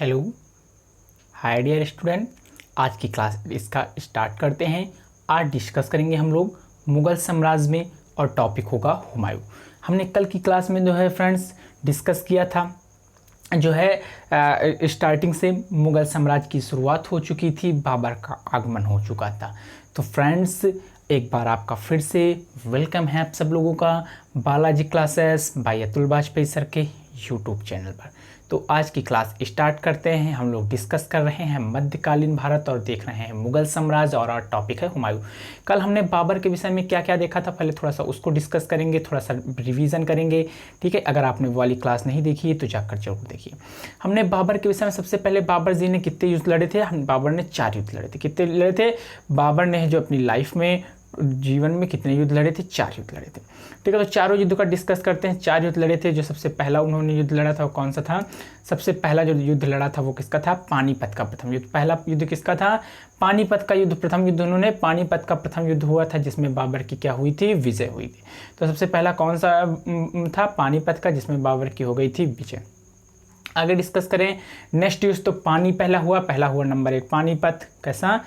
Hello hi dear student. आज की class इसका स्टार्ट करते हैं। आज डिस्कस करेंगे हम लोग मुग़ल साम्राज्य में और टॉपिक होगा हुमायूं। हमने कल की क्लास में जो है फ्रेंड्स डिस्कस किया था जो है स्टार्टिंग से मुग़ल साम्राज्य की शुरुआत हो चुकी थी, बाबर का आगमन हो चुका था। तो फ्रेंड्स एक बार आपका फिर से वेलकम है आप सब लोगों का Balaji classes bye Atul Vajpayee sir के यूट्यूब चैनल पर। तो आज की क्लास स्टार्ट करते हैं। हम लोग डिस्कस कर रहे हैं मध्यकालीन भारत और देख रहे हैं मुग़ल साम्राज्य और टॉपिक है हुमायूं। कल हमने बाबर के विषय में क्या क्या देखा था, पहले थोड़ा सा उसको डिस्कस करेंगे, थोड़ा सा रिवीजन करेंगे। ठीक है, अगर आपने वो वाली क्लास नहीं देखी है तो जाकर जरूर देखिए। हमने बाबर के विषय में सबसे पहले बाबर जी ने कितने युद्ध लड़े थे, बाबर ने 4 युद्ध लड़े थे। कितने लड़े थे बाबर ने जो अपनी लाइफ में जीवन में कितने युद्ध लड़े थे, 4 युद्ध लड़े थे। ठीक है, तो चारों युद्ध का डिस्कस करते हैं। 4 युद्ध लड़े थे। जो सबसे पहला उन्होंने युद्ध लड़ा था वो कौन सा था? सबसे पहला जो युद्ध लड़ा था वो किसका था? पानीपत का प्रथम युद्ध। पहला युद्ध किसका था? पानीपत का युद्ध। प्रथम युद्ध उन्होंने पानीपत का प्रथम युद्ध हुआ था जिसमें बाबर की क्या हुई थी? विजय हुई थी। तो सबसे पहला कौन सा था? पानीपत का, जिसमें बाबर की हो गई थी विजय। आगे डिस्कस करें नेक्स्ट युद्ध। तो पहला हुआ नंबर 1 पानीपत। कैसा?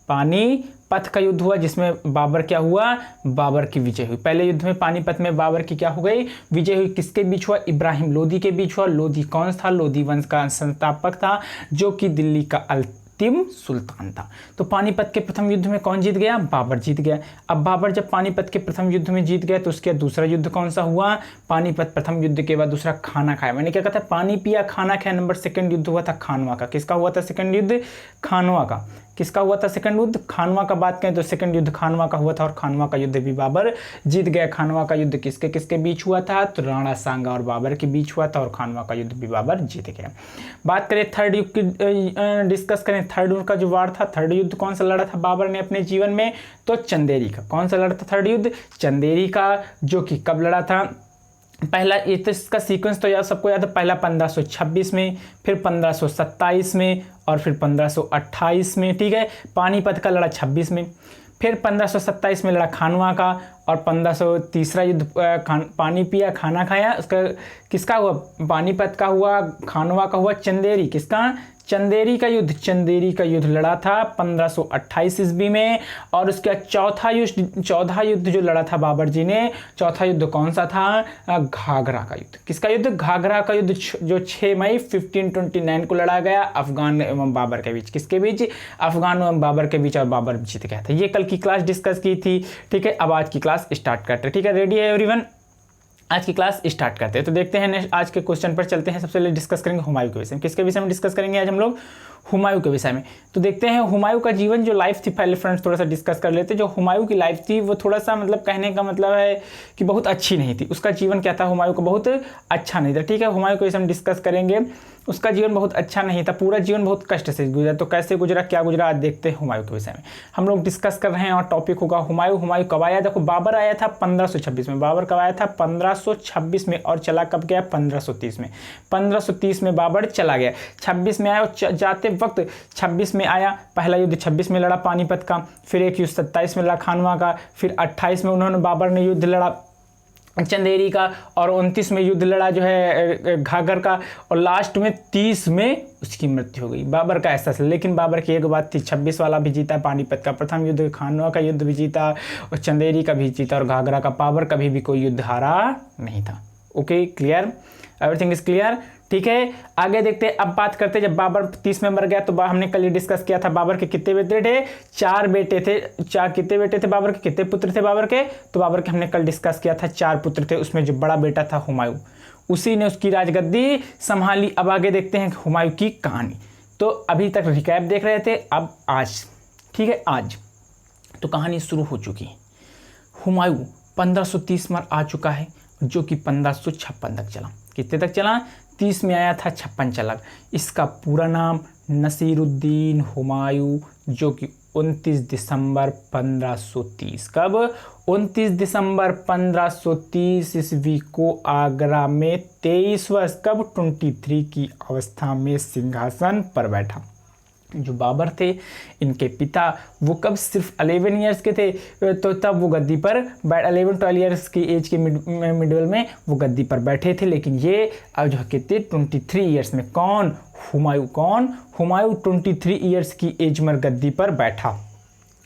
पानीपत का युद्ध हुआ जिसमें बाबर क्या हुआ? बाबर की विजय हुई। पहले युद्ध में पानीपत में बाबर की क्या हो गई? विजय हुई। किसके बीच हुआ? इब्राहिम लोदी के बीच हुआ। लोदी कौन था? लोदी वंश का संस्थापक था जो कि दिल्ली का अंतिम सुल्तान था। तो पानीपत के प्रथम युद्ध में कौन जीत गया? बाबर जीत गया। अब बाबर जब पानीपत के प्रथम युद्ध में जीत गया तो उसके दूसरा युद्ध कौन सा हुआ? पानीपत प्रथम युद्ध के बाद दूसरा खाना खाया। मैंने क्या कहा था? पानी पिया खाना खाया। नंबर 2 युद्ध हुआ था खानवा का। किसका हुआ था सेकंड युद्ध? खानवा का। किसका हुआ था सेकंड युद्ध? खानवा का बात करें तो सेकंड युद्ध खानवा का हुआ था और खानवा का युद्ध भी बाबर जीत गया। खानवा का युद्ध किसके किसके बीच हुआ था? तो राणा सांगा और बाबर के बीच हुआ था और खानवा का युद्ध भी बाबर जीत गया। बात करें थर्ड युद्ध की, डिस्कस करें थर्ड युद्ध का जो वार था। थर्ड युद्ध कौन सा लड़ा था बाबर ने अपने जीवन में? तो चंदेरी का। कौन सा लड़ा था थर्ड युद्ध? चंदेरी का, जो कि कब लड़ा था? पहला इसका सीक्वेंस तो यार सबको याद है। पहला 1526 में, फिर 1527 में और फिर 1528 में। ठीक है, पानीपत का लड़ा 26 में, फिर 1527 में लड़ा खानवा का और 1500 तीसरा युद्ध पानी पिया खाना खाया। उसका किसका हुआ? पानीपत का हुआ, खानवा का हुआ, चंदेरी। किसका? चंदेरी का युद्ध। चंदेरी का युद्ध लड़ा था 1528 ईस्वी में। और उसका चौथा युद्ध जो लड़ा था बाबर जी ने, चौथा युद्ध कौन सा था? घाघरा का युद्ध। किसका युद्ध? घाघरा का युद्ध, जो 6 मई 1529 को लड़ा गया अफगान एवं बाबर के बीच। किसके बीच? अफगान एवं बाबर के बीच, और बाबर जीत गया था। ये कल की क्लास डिस्कस की थी। ठीक है, अब आज की क्लास स्टार्ट करते हैं। ठीक है, रेडी है एवरीवन? आज की क्लास स्टार्ट करते हैं। तो देखते हैं नेक्स्ट आज के क्वेश्चन पर चलते हैं। सबसे पहले डिस्कस करेंगे हुमायूं के विषय में। किसके विषय में डिस्कस करेंगे आज हम लोग? हुमायूं के विषय में। तो देखते हैं हुमायूं का जीवन जो लाइफ थी, पहले फ्रेंड्स थोड़ा सा डिस्कस कर लेते हैं। जो हुमायूं की लाइफ थी वो थोड़ा सा मतलब कहने का मतलब है कि बहुत अच्छी नहीं थी। उसका जीवन क्या था? हुमायूं का बहुत अच्छा नहीं था। ठीक है, हुमायूं के विषय में डिस्कस करेंगे। उसका जीवन बहुत अच्छा नहीं था, पूरा जीवन बहुत कष्ट से गुजरा। तो कैसे गुजरा, क्या गुजरा, आज देखते हैं हुमायूं के विषय में। हम लोग डिस्कस कर रहे हैं और टॉपिक होगा हुमायूं। हुमायूं कब आया? देखो बाबर आया था 1526 में। बाबर कब आया था? 1526 में। और चला कब गया? 1530 में। 1530 में बाबर चला गया, 26 में आया और जाते वक्त 26 में आया। पहला युद्ध 26 में लड़ा पानीपत का, फिर एक युद्ध 27 में लड़ा खानवा का, फिर 28 में उन्होंने बाबर ने युद्ध लड़ा चंदेरी का, और 29 में युद्ध लड़ा जो है घाघर का, और लास्ट में 30 में उसकी मृत्यु हो गई। बाबर का ऐसा था, लेकिन बाबर की एक बात थी, 26 वाला भी जीता, पानीपत का प्रथम युद्ध, खानवा का युद्ध भी जीता और चंदेरी का भी जीता, और घाघरा का। बाबर कभी भी कोई युद्ध हारा नहीं था। Okay, clear? Everything is clear? ठीक है, आगे देखते हैं। अब बात करते हैं जब बाबर 30 में मर गया तो हमने कल डिस्कस किया था बाबर के कितने बेटे थे? 4 बेटे थे। कितने बेटे थे बाबर के? कितने पुत्र थे बाबर के? तो बाबर के हमने कल डिस्कस किया था 4 पुत्र थे। उसमें जो बड़ा बेटा था हुमायूं, उसी ने उसकी राजगद्दी संभाली। अब आगे देखते हैं हुमायूं की कहानी। तो अभी तक रिकैप देख रहे थे, अब आज, ठीक है, आज तो कहानी शुरू हो चुकी है। हुमायूं 1530 में आ चुका है, जो कि 1556 तक चला। कितने तक चला? 30 में आया था, 56 चला। इसका पूरा नाम नसीरुद्दीन हुमायूं, जो कि 29 दिसंबर 1530, कब? 29 दिसंबर 1530 ईस्वी को आगरा में 23 वर्ष, कब? 23 की अवस्था में सिंहासन पर बैठा। जो बाबर थे इनके पिता, वो कब सिर्फ 11 ईयर्स के थे, तो तब वो गद्दी पर 11-12 ईयर्स की एज के मिडल में वो गद्दी पर बैठे थे। लेकिन ये अब जो कितने 23 ईयर्स में, कौन, हुमायूं 23 ईयर्स की एज में गद्दी पर बैठा,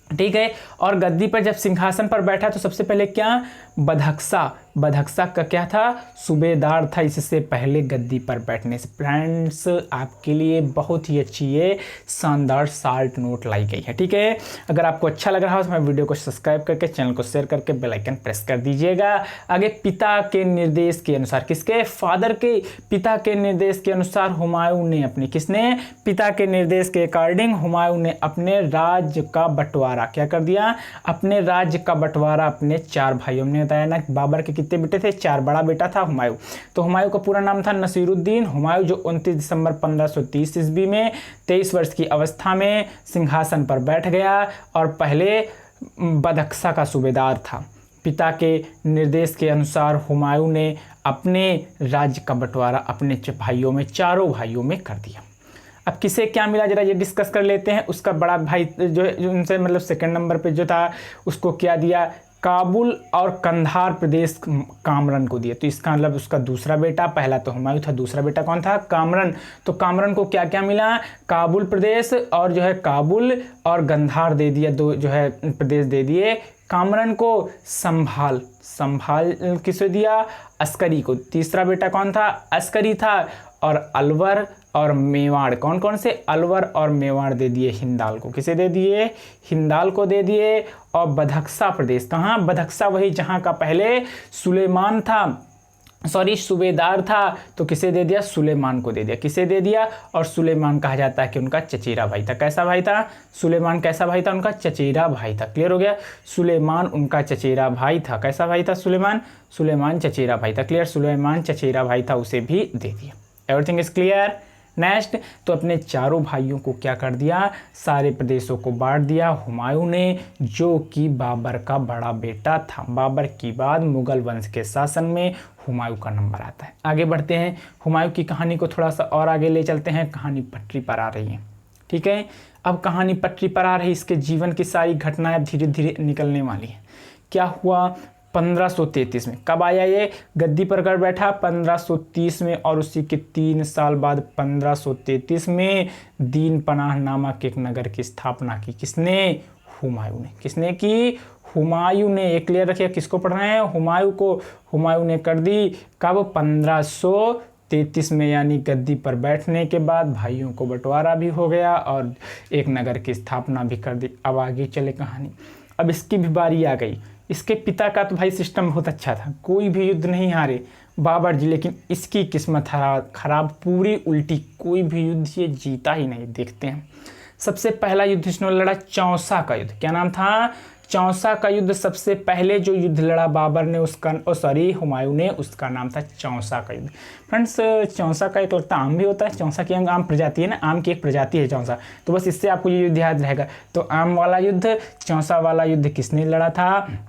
ठीक है। और गद्दी पर जब सिंहासन पर बैठा तो सबसे पहले क्या, बदख्शा का क्या था, सूबेदार था इससे पहले गद्दी पर बैठने से। फ्रेंड्स आपके लिए बहुत ही अच्छी ये शानदार शार्ट नोट लाई गई है, ठीक है। अगर आपको अच्छा लग रहा हो तो मैं वीडियो को सब्सक्राइब करके चैनल को शेयर करके बेल आइकन प्रेस कर दीजिएगा। आगे पिता के निर्देश के अनुसार, किसके, फादर के, पिता के निर्देश के अनुसार हुमायूं ने अपने, किसने, पिता के निर्देश के अकॉर्डिंग हुमायूं ने अपने राज्य का बंटवारा क्या कर दिया, अपने राज्य का बंटवारा अपने 4 भाइयों ने बताया ना, बाबर के कितने बेटे थे, 4, बड़ा बेटा था हुमायूं। तो हुमायूं का पूरा नाम था नसीरुद्दीन हुमायूं, जो 29 दिसंबर 1530 ईस्वी में 23 वर्ष की अवस्था में सिंहासन पर बैठ गया और पहले बदख्शा का सूबेदार था। पिता के निर्देश के अनुसार हुमायूं ने अपने राज्य का बंटवारा अपने भाइयों में, 4 भाइयों में कर दिया। अब किसे क्या मिला जरा ये डिस्कस कर लेते हैं। उसका बड़ा भाई जो उनसे मतलब सेकंड नंबर पे जो था उसको क्या दिया, काबुल और कंधार प्रदेश कामरन को दिया। तो इसका मतलब उसका दूसरा बेटा, पहला तो हुमायूं था, दूसरा बेटा कौन था, कामरन। तो कामरन को क्या क्या मिला, काबुल प्रदेश और जो है काबुल और गंधार दे दिया, 2 जो है प्रदेश दे दिए। कामरन को संभाल किसे दिया, अस्करी को। तीसरा बेटा कौन था, अस्करी था। और अलवर और मेवाड़, कौन कौन से, अलवर और मेवाड़ दे दिए हिंदाल को। किसे दे दिए, हिंदाल को दे दिए। और बदख्शा प्रदेश, कहाँ, बदख्शा वही जहाँ का पहले सुलेमान था, सॉरी सूबेदार था, तो किसे दे दिया, सुलेमान को दे दिया। किसे दे दिया, और सुलेमान कहा जाता है कि उनका चचेरा भाई था। कैसा भाई था, सुलेमान कैसा भाई था, उनका चचेरा भाई था। क्लियर हो गया, सुलेमान उनका चचेरा भाई था। कैसा भाई था सुलेमान चचेरा भाई था। क्लियर, सुलेमान चचेरा भाई था, उसे भी दे दिया। Everything is clear. नेक्स्ट, तो अपने 4 भाइयों को क्या कर दिया, सारे प्रदेशों को बांट दिया हुमायूं ने, जो कि बाबर का बड़ा बेटा था। बाबर की बाद मुगल वंश के शासन में हुमायूं का नंबर आता है। आगे बढ़ते हैं, हुमायूं की कहानी को थोड़ा सा और आगे ले चलते हैं। कहानी पटरी पर आ रही है, ठीक है। अब कहानी पटरी पर आ रही, इसके जीवन की सारी घटनाएं धीरे धीरे निकलने वाली है। क्या हुआ, 1533 में, कब आया ये गद्दी पर कर बैठा, 1530 में। और उसी के 3 साल बाद 1533 में दीन पनाह नामक एक नगर की स्थापना की। किसने, हुमायूं ने। किसने की, हुमायूं ने। एक क्लियर रखिए, किसको पढ़ रहे हैं, हुमायूं को। हुमायूं ने कर दी, कब, 1533 में, यानी गद्दी पर बैठने के बाद भाइयों को बंटवारा भी हो गया और एक नगर की स्थापना भी कर दी। अब आगे चले कहानी। अब इसकी भी बारी आ गई। इसके पिता का तो भाई सिस्टम बहुत अच्छा था, कोई भी युद्ध नहीं हारे बाबर जी, लेकिन इसकी किस्मत खराब, पूरी उल्टी, कोई भी युद्ध ये जीता ही नहीं। देखते हैं, सबसे पहला युद्ध इसने लड़ा चौसा का युद्ध। क्या नाम था, चौसा का युद्ध। सबसे पहले जो युद्ध लड़ा बाबर ने उसका, हुमायूं ने, उसका नाम था चौसा का युद्ध। फ्रेंड्स, चौसा का एक लगता आम भी होता है, चौसा की आम प्रजाति है ना, आम की एक प्रजाति है चौसा, तो बस इससे आपको ये युद्ध याद रहेगा। तो आम वाला युद्ध, चौसा वाला युद्ध किसने लड़ा था,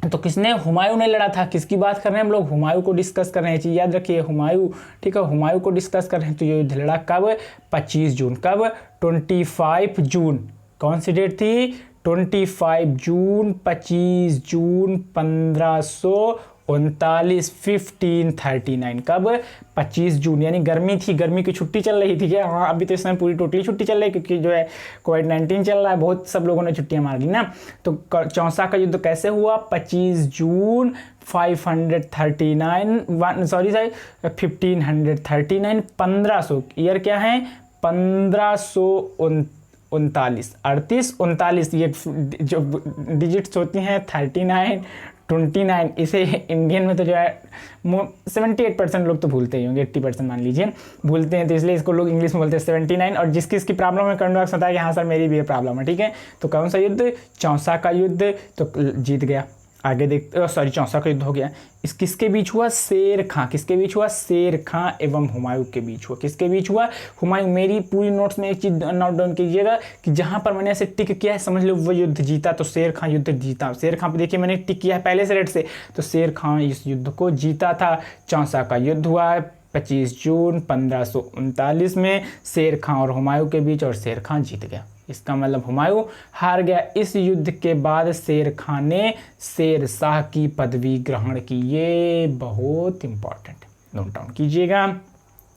तो किसने, हुमायूं ने लड़ा था। किसकी बात कर रहे हैं हम लोग, हुमायूं को डिस्कस कर रहे हैं, चीज याद रखिए, हुमायूं, ठीक है, हुमायूं को डिस्कस कर रहे हैं। तो ये युद्ध लड़ा कब, 25 जून, कब, 25 जून, कौन सी डेट थी, 25 जून, 25 जून 1539, 1539, कब, 25 जून, यानी गर्मी थी, गर्मी की छुट्टी चल रही थी क्या, हाँ अभी तो इस समय पूरी टोटली छुट्टी चल रही है, क्योंकि जो है कोविड-19 चल रहा है, बहुत सब लोगों ने छुट्टियां मार ली ना। तो चौसा का युद्ध कैसे हुआ, 25 जून 1539, 1539, ईयर क्या है, 1539, 38-39, ये जो डिजिट्स होती हैं 39, 29, इसे इंडियन में तो जो है 78% लोग तो भूलते ही होंगे, 80% मान लीजिए भूलते हैं, तो इसलिए इसको लोग इंग्लिश में बोलते हैं 79। और जिसकी इसकी प्रॉब्लम है कमेंट बॉक्स में बताया कि हाँ सर मेरी भी ये प्रॉब्लम है, ठीक है। तो कौन सा युद्ध, चौसा का युद्ध, तो जीत गया। आगे देखते, सॉरी चौसा का युद्ध हो गया। इस किसके बीच हुआ, शेर खां, किसके बीच हुआ, शेर खां एवं हुमायूं के बीच हुआ। किसके बीच हुआ, हुमायूं। मेरी पूरी नोट्स में एक चीज नोट डाउन कीजिएगा कि जहां पर मैंने ऐसे टिक किया है समझ लो वो युद्ध जीता, तो शेर खां युद्ध जीता। शेर खां पे देखिए मैंने टिक किया है पहले से रेड से, तो शेर खां इस युद्ध को जीता था। चौसा का युद्ध हुआ है 25 जून 1539 में शेर खां और हुमायूं के बीच, और शेर खां जीत गया। इसका मतलब हुमायूं हार गया। इस युद्ध के बाद शेर खां ने शेर शाह की पदवी ग्रहण की। ये बहुत इंपॉर्टेंट, नोट डाउन कीजिएगा।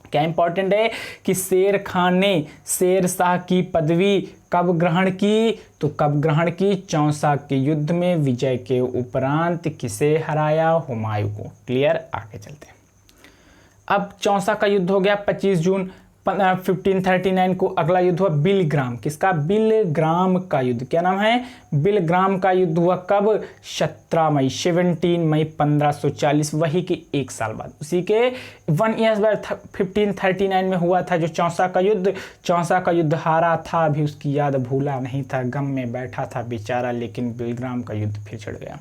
क्या इंपॉर्टेंट है कि शेर खां ने शेर शाह की पदवी कब ग्रहण की? तो कब ग्रहण की? चौसा के युद्ध में विजय के उपरांत। किसे हराया? हुमायूं को। क्लियर, आगे चलते हैं। अब चौसा का युद्ध हो गया 25 जून 1539 को। अगला युद्ध हुआ बिलग्राम। किसका? बिलग्राम का युद्ध। क्या नाम है? बिलग्राम का युद्ध हुआ कब? 17 मई 1540, वही के एक साल बाद, उसी के 1 ईयर बाद 1539 में हुआ था जो चौसा का युद्ध। चौसा का युद्ध हारा था, अभी उसकी याद भूला नहीं था, गम में बैठा था बेचारा, लेकिन बिलग्राम का युद्ध फिर छिड़ गया।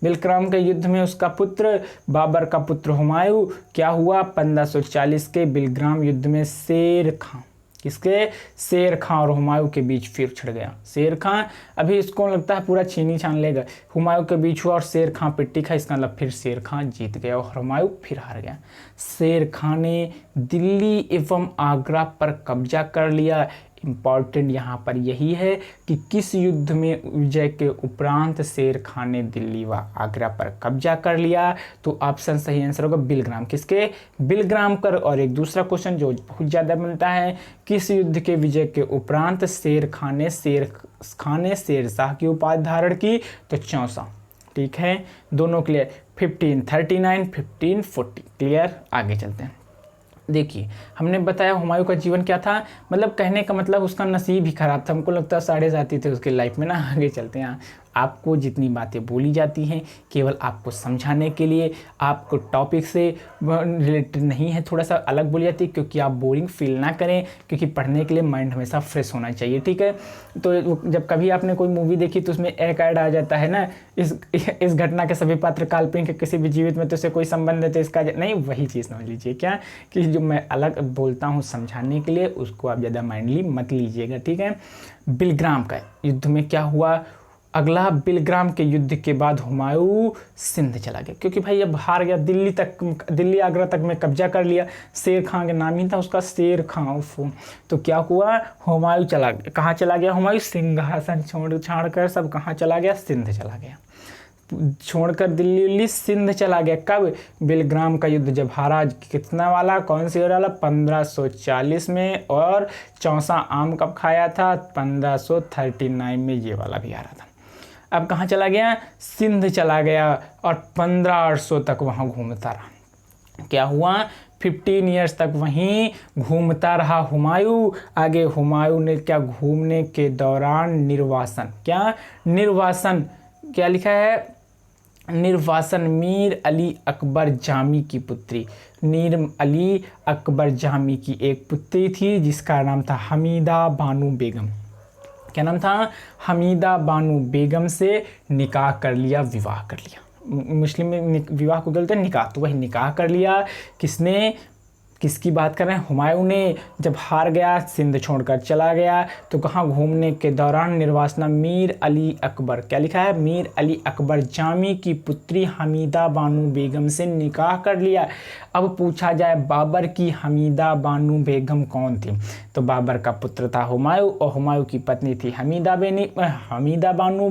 बिलग्राम के युद्ध में उसका पुत्र बाबर का पुत्र हुमायूं, क्या हुआ? 1540 के बिलग्राम युद्ध में शेर खां, किसके? शेर खां और हुमायूं के बीच फिर छिड़ गया। शेर खां अभी इसको लगता है पूरा छीनी छान लेगा। हुमायूं के बीच हुआ और शेर खां पिट्टी खा, इसका मतलब फिर शेर खां जीत गया और हुमायूं फिर हार गया। शेर खां ने दिल्ली एवं आगरा पर कब्जा कर लिया। इम्पॉर्टेंट यहाँ पर यही है कि किस युद्ध में विजय के उपरांत शेर खां ने दिल्ली व आगरा पर कब्जा कर लिया? तो ऑप्शन सही आंसर होगा बिलग्राम। किसके? बिलग्राम कर। और एक दूसरा क्वेश्चन जो बहुत ज़्यादा बनता है, किस युद्ध के विजय के उपरांत शेर खां ने शेर शाह की उपाधि धारण की? तो चौसा। ठीक है, दोनों क्लियर। 1539, 1540 क्लियर। आगे चलते हैं। देखिए, हमने बताया हुमायूं का जीवन क्या था, मतलब कहने का मतलब उसका नसीब ही खराब था। हमको लगता है साढ़े साथी थे उसके लाइफ में ना। आगे चलते हैं। आपको जितनी बातें बोली जाती हैं केवल आपको समझाने के लिए, आपको टॉपिक से रिलेटेड नहीं है, थोड़ा सा अलग बोली जाती है क्योंकि आप बोरिंग फील ना करें, क्योंकि पढ़ने के लिए माइंड हमेशा फ्रेश होना चाहिए। ठीक है, तो जब कभी आपने कोई मूवी देखी तो उसमें एक ऐड आ जाता है ना, इस घटना के सभी पात्र काल्पनिक है, किसी भी जीवित में तो इससे कोई संबंध है, तो इसका नहीं, वही चीज़ समझ लीजिए। क्या कि जो मैं अलग बोलता हूँ समझाने के लिए, उसको आप ज़्यादा माइंडली मत लीजिएगा। ठीक है, बिलग्राम का युद्ध में क्या हुआ? अगला, बिलग्राम के युद्ध के बाद हुमायूं सिंध चला गया, क्योंकि भाई अब हार गया। दिल्ली आगरा तक में कब्जा कर लिया। शेर खां का नाम ही था उसका, शेर खां। तो क्या हुआ? हुमायूं चला गया। कहाँ चला गया हुमायूं? सिंहासन छाड़ कर सब कहाँ चला गया? सिंध चला गया। छोड़कर दिल्ली सिंध चला गया। कब? बिलग्राम का युद्ध जब हारा। कितना वाला? कौन सी वाला? 1540 में। और चौसा आम कब खाया था? 1539 में। ये वाला भी हारा था। अब कहाँ चला गया? सिंध चला गया और 1500 तक वहाँ घूमता रहा। क्या हुआ? 15 ईयर्स तक वहीं घूमता रहा हुमायूं। आगे हुमायूं ने क्या? घूमने के दौरान निर्वासन। क्या? निर्वासन। क्या लिखा है? निर्वासन मीर अली अकबर जामी की पुत्री, मीर अली अकबर जामी की एक पुत्री थी जिसका नाम था हमीदा बानू बेगम। क्या नाम था? हमीदा बानू बेगम से निकाह कर लिया, विवाह कर लिया। मुस्लिम में विवाह को बोलते हैं निकाह, तो वही निकाह कर लिया। किसने? किसकी बात कर रहे हैं? हुमायूं ने। जब हार गया, सिंध छोड़कर चला गया, तो कहाँ? घूमने के दौरान निर्वासना मीर अली अकबर, क्या लिखा है? मीर अली अकबर जामी की पुत्री हमीदा बानू बेगम से निकाह कर लिया। अब पूछा जाए बाबर की हमीदा बानू बेगम कौन थी? तो बाबर का पुत्र था हुमायूं और हुमायूं की पत्नी थी हमीदा बानू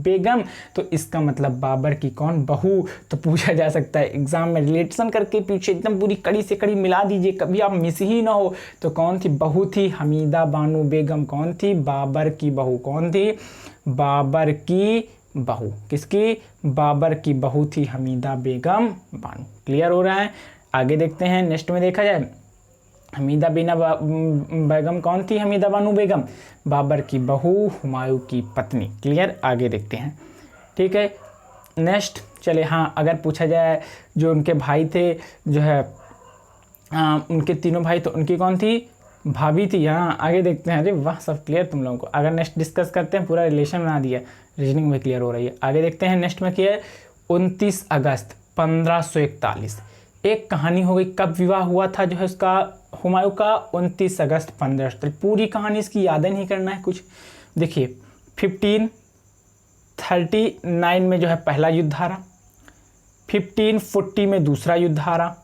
बेगम। तो इसका मतलब बाबर की कौन? बहू। तो पूछा जा सकता है एग्जाम में, रिलेशन करके पीछे एकदम पूरी कड़ी से कड़ी मिला दीजिए, कभी आप मिस ही ना हो। तो कौन थी? बहू थी हमीदा बानू बेगम। कौन थी? बाबर की बहू। कौन थी? बाबर की बहू। किसकी? बाबर की बहू थी हमीदा बेगम बानू। क्लियर हो रहा है? आगे देखते हैं। नेक्स्ट में देखा जाए, हमीदा बेगम कौन थी? हमीदा बानू बेगम बाबर की बहू, हुमायूं की पत्नी। क्लियर? आगे देखते हैं। ठीक है, नेक्स्ट चले। हाँ, अगर पूछा जाए जो उनके भाई थे, जो है उनके तीनों भाई, तो उनकी कौन थी? भाभी थी। हाँ, आगे देखते हैं। अरे वाह, सब क्लियर तुम लोगों को। अगर नेक्स्ट डिस्कस करते हैं, पूरा रिलेशन बना दिया, रीजनिंग में क्लियर हो रही है। आगे देखते हैं। नेक्स्ट में क्या है? 29 अगस्त 1541 एक कहानी हो गई। कब विवाह हुआ था जो है उसका? हुमायूं का 29 अगस्त 1541। पूरी कहानी इसकी याद नहीं करना है कुछ। देखिए, 1539 में जो है पहला युद्ध हारा, 1540 में दूसरा युद्ध हारा,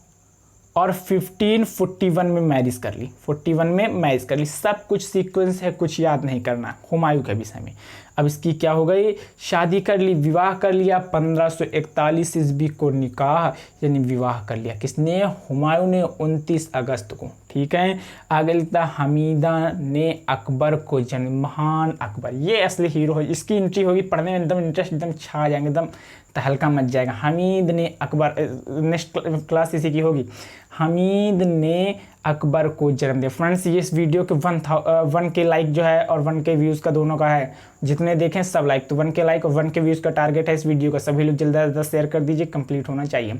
और 1541 में मैरिज कर ली, 41 में मैरिज कर ली। सब कुछ सीक्वेंस है, कुछ याद नहीं करना हुमायूं के विषय में। अब इसकी क्या हो गई, शादी कर ली, विवाह कर लिया। 1541 ईस्वी को निकाह यानी विवाह कर लिया। किसने, हुमायूं ने 29 अगस्त को। ठीक है, आगे लिखता हमीदा ने अकबर को जन्म, महान अकबर, ये असली हीरो है। इसकी एंट्री होगी पढ़ने में एकदम इंटरेस्ट, एकदम छा जाएंगे, एकदम तहलका मच जाएगा। हमीद ने अकबर, नेक्स्ट क्लास इसी की होगी। हमीद ने अकबर को जन्म दिया। फ्रेंड्स ये इस वीडियो के 1 के लाइक जो है और 1 के व्यूज़ का दोनों का है, जितने देखें सब लाइक, तो 1 के लाइक और 1 के व्यूज़ का टारगेट है इस वीडियो का। सभी लोग जल्द से जल्द शेयर कर दीजिए, कंप्लीट होना चाहिए।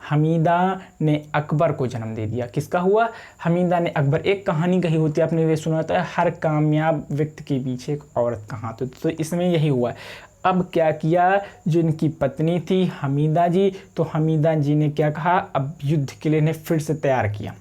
हमीदा ने अकबर को जन्म दे दिया। किसका हुआ, हमीदा ने अकबर। एक कहानी कही होती है, आपने ये सुना होता है, हर कामयाब व्यक्ति के पीछे एक औरत का हाथ होता है, तो इसमें यही हुआ। अब क्या किया, जो इनकी पत्नी थी हमीदा जी, तो हमीदा जी ने क्या कहा, अब युद्ध के लिए इन्हें फिर से तैयार किया।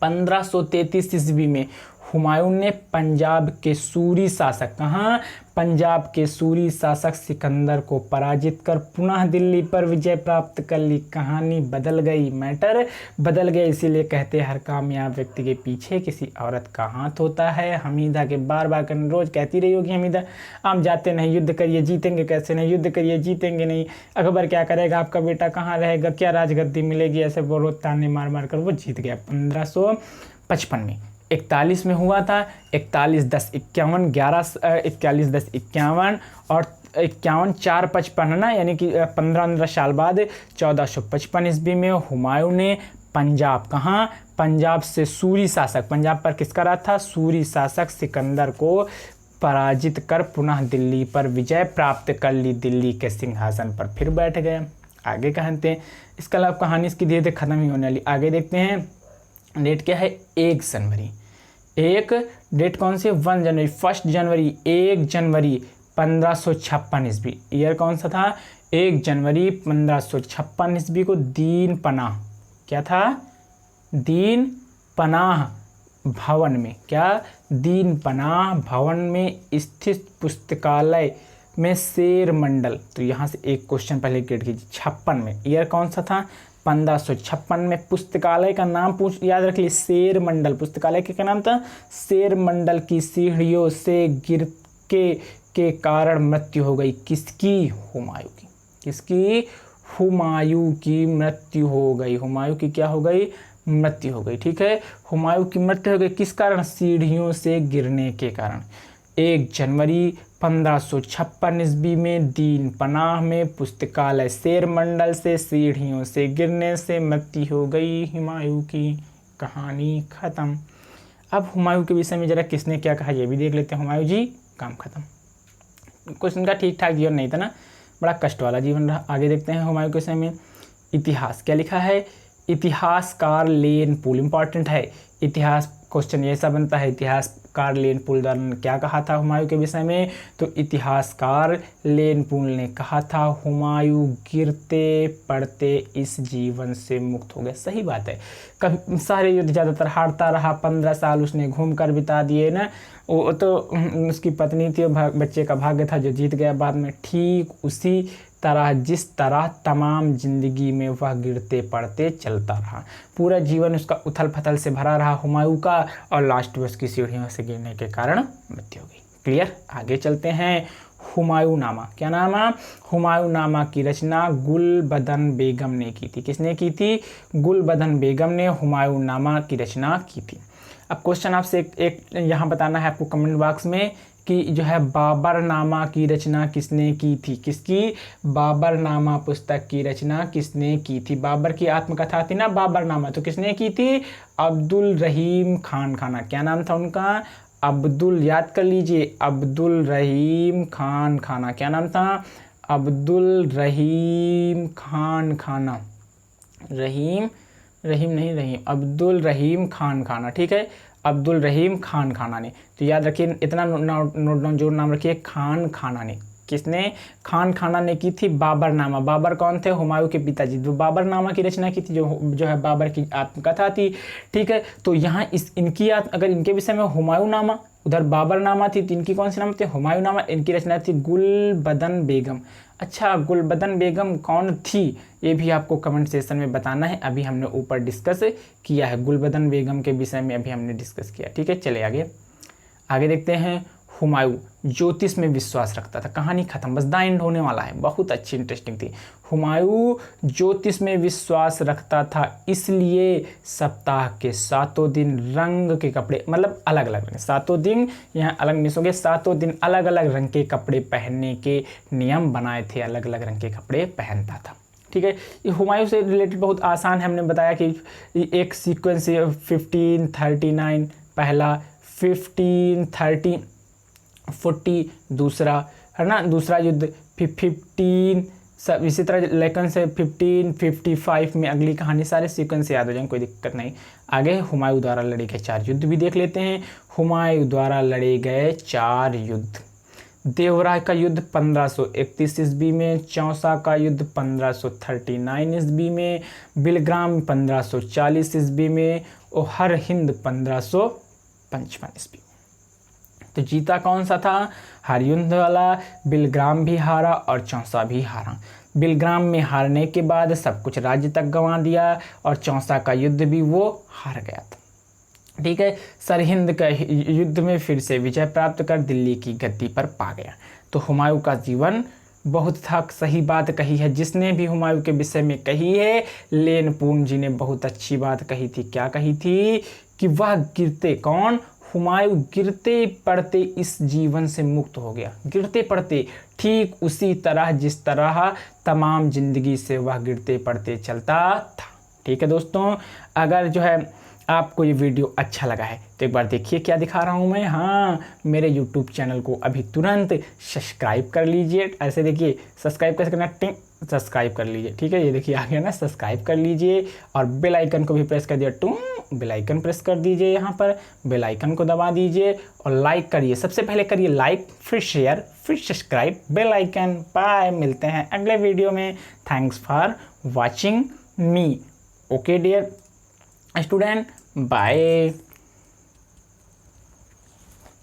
1533 ईस्वी में हुमायूं ने पंजाब के सूरी शासक, कहाँ, पंजाब के सूरी शासक सिकंदर को पराजित कर पुनः दिल्ली पर विजय प्राप्त कर ली। कहानी बदल गई, मैटर बदल गया, इसीलिए कहते हैं हर कामयाब व्यक्ति के पीछे किसी औरत का हाथ होता है। हमीदा के बार बार रोज कहती रही होगी हमीदा, आप जाते नहीं, युद्ध करिए, जीतेंगे कैसे नहीं, युद्ध करिए, जीतेंगे नहीं, अकबर क्या करेगा, आपका बेटा कहाँ रहेगा, क्या राजगद्दी मिलेगी, ऐसे बोलो ताने मार मार कर वो जीत गया। 1555 में 41 में हुआ था, 41-10-51, 41-10-51 और 51-4-55 ना, यानी कि 15 साल बाद 1455 ईस्वी में हुमायूं ने पंजाब, कहाँ, पंजाब से सूरी शासक, पंजाब पर किसका राज था, सूरी शासक सिकंदर को पराजित कर पुनः दिल्ली पर विजय प्राप्त कर ली। दिल्ली के सिंहासन पर फिर बैठ गए। आगे कहते हैं, इसके अलावा कहानी इसकी धीरे धीरे खत्म ही होने वाली। आगे देखते हैं, डेट क्या है, 1 जनवरी, एक डेट कौन सी, 1 जनवरी, 1 जनवरी, 1 जनवरी 1556 ईस्वी। ईयर कौन सा था, 1 जनवरी 1556 ईस्वी को दीन पनाह, क्या था, दीन पनाह भवन में, क्या, दीन पनाह भवन में स्थित पुस्तकालय में शेर मंडल, तो यहाँ से एक क्वेश्चन पहले गेट कीजिए, 56 में, ईयर कौन सा था, 1556 में। पुस्तकालय का नाम याद रख ली, शेर मंडल, पुस्तकालय के क्या नाम था, शेर मंडल की सीढ़ियों से गिर के कारण मृत्यु हो गई। किसकी, हुमायूं की, किसकी, हुमायूं की मृत्यु हो गई। हुमायूं की क्या हो गई, मृत्यु हो गई। ठीक है, हुमायूं की मृत्यु हो गई, किस कारण, सीढ़ियों से गिरने के कारण। 1 जनवरी 1556 ईस्वी में दीन पनाह में पुस्तकालय शेर मंडल से सीढ़ियों से गिरने से मृत्यु हो गई। हुमायूं की कहानी खत्म। अब हुमायूं के विषय में जरा किसने क्या कहा ये भी देख लेते हैं। हुमायूं जी, काम खत्म। क्वेश्चन का ठीक ठाक जीवन नहीं था ना, बड़ा कष्ट वाला जीवन रहा। आगे देखते हैं हुमायूं के विषय में। इतिहास क्या लिखा है, इतिहासकार लेन पूल, इंपॉर्टेंट है इतिहास, क्वेश्चन ऐसा बनता है, इतिहासकार लेन पूल द्वारा क्या कहा था हुमायूं के विषय में, तो इतिहासकार लेन पूल ने कहा था हुमायूं गिरते पड़ते इस जीवन से मुक्त हो गए। सही बात है, कभी सारे युद्ध ज़्यादातर हारता रहा, 15 साल उसने घूम कर बिता दिए ना, वो तो उसकी पत्नी थी, बच्चे का भाग्य था जो जीत गया बाद में। ठीक उसी तरह जिस तरह तमाम जिंदगी में वह गिरते पड़ते चलता रहा, पूरा जीवन उसका उथल पथल से भरा रहा हुमायूं का, और लास्ट में उसकी सीढ़ियों से गिरने के कारण मृत्यु हो गई। क्लियर, आगे चलते हैं। हुमायूं नामा, क्या नाम है, हुमायूं नामा की रचना गुलबदन बेगम ने की थी। किसने की थी, गुलबदन बेगम ने हुमायूं नामा की रचना की थी। अब क्वेश्चन आपसे एक यहाँ बताना है आपको कमेंट बॉक्स में कि जो है बाबरनामा की रचना किसने की थी। किसकी, बाबरनामा पुस्तक की रचना किसने की थी। बाबर की आत्मकथा थी ना बाबरनामा, तो किसने की थी, अब्दुल रहीम खान खाना। क्या नाम था उनका, अब्दुल, याद कर लीजिए, अब्दुल रहीम खान खाना। क्या नाम था, अब्दुल रहीम खान खाना, अब्दुल रहीम खान खाना। ठीक है, अब्दुल रहीम खान खाना ने, तो याद रखिए इतना नोट डाउन जरूर नाम रखिए, खान खाना ने। किसने? खान खाना ने की थी बाबरनामा। बाबर कौन थे? हुमायूं के पिताजी। जो बाबरनामा की रचना की थी, जो है बाबर की आत्मकथा थी। ठीक है, तो यहाँ इनकी अगर इनके विषय में हुमायूं नामा, उधर बाबरनामा थी, तो इनकी कौन सी नाम थी? हुमायूं नामा। इनकी रचना थी गुलबदन बेगम। अच्छा, गुलबदन बेगम कौन थी ये भी आपको कमेंट सेक्शन में बताना है। अभी हमने ऊपर डिस्कस किया है, गुलबदन बेगम के विषय में अभी हमने डिस्कस किया। ठीक है, चले आगे देखते हैं। हुमायूं ज्योतिष में विश्वास रखता था। कहानी खत्म, बस द एंड होने वाला है। बहुत अच्छी इंटरेस्टिंग थी। हुमायूं ज्योतिष में विश्वास रखता था, इसलिए सप्ताह के 7 दिन रंग के कपड़े, मतलब अलग अलग रंग, 7 दिन यहाँ अलग मिस हो गए, 7 दिन अलग अलग रंग के कपड़े पहनने के नियम बनाए थे। अलग अलग रंग के कपड़े पहनता था। ठीक है, ये हुमायूं से रिलेटेड बहुत आसान है। हमने बताया कि एक सीक्वेंस 1539 पहला, 1540 दूसरा, है ना, दूसरा युद्ध 15 सब इसी तरह लेकिन से 1555 में अगली कहानी। सारे सीक्वेंस याद हो जाएंगे, कोई दिक्कत नहीं। आगे हुमायूं द्वारा लड़े गए 4 युद्ध भी देख लेते हैं। हुमायूं द्वारा लड़े गए 4 युद्ध। देवराय का युद्ध 1531 ईस्वी में, चौसा का युद्ध 1539 ईस्वी में, बिलग्राम 1540 ईस्वी में और हर हिंद 1555 ईस्वी। तो जीता कौन सा था? हरयुद्ध वाला। बिलग्राम भी हारा और चौसा भी हारा। बिलग्राम में हारने के बाद सब कुछ राज्य तक गंवा दिया और चौसा का युद्ध भी वो हार गया था। ठीक है, सरहिंद का युद्ध में फिर से विजय प्राप्त कर दिल्ली की गद्दी पर पा गया। तो हुमायूं का जीवन बहुत था। सही बात कही है जिसने भी हुमायूं के विषय में कही है, लेनपूर्ण जी ने बहुत अच्छी बात कही थी। क्या कही थी? कि वह गिरते कौन? हुमायूं गिरते पड़ते इस जीवन से मुक्त हो गया। गिरते पड़ते, ठीक उसी तरह जिस तरह तमाम जिंदगी से वह गिरते पड़ते चलता था। ठीक है दोस्तों, अगर जो है आपको ये वीडियो अच्छा लगा है तो एक बार देखिए क्या दिखा रहा हूँ मैं। हाँ, मेरे YouTube चैनल को अभी तुरंत सब्सक्राइब कर लीजिए। ऐसे देखिए, सब्सक्राइब कैसे करना, टिंग सब्सक्राइब कर लीजिए। ठीक है, ये देखिए आ गया ना, सब्सक्राइब कर लीजिए और बेल आइकन को भी प्रेस कर दिया। बेल आइकन प्रेस कर दीजिए, यहाँ पर बेल आइकन को दबा दीजिए और लाइक करिए। सबसे पहले करिए लाइक, फिर शेयर, फिर सब्सक्राइब, बेल आइकन। बाय, मिलते हैं अगले वीडियो में। Thanks for watching me. Okay dear student, bye.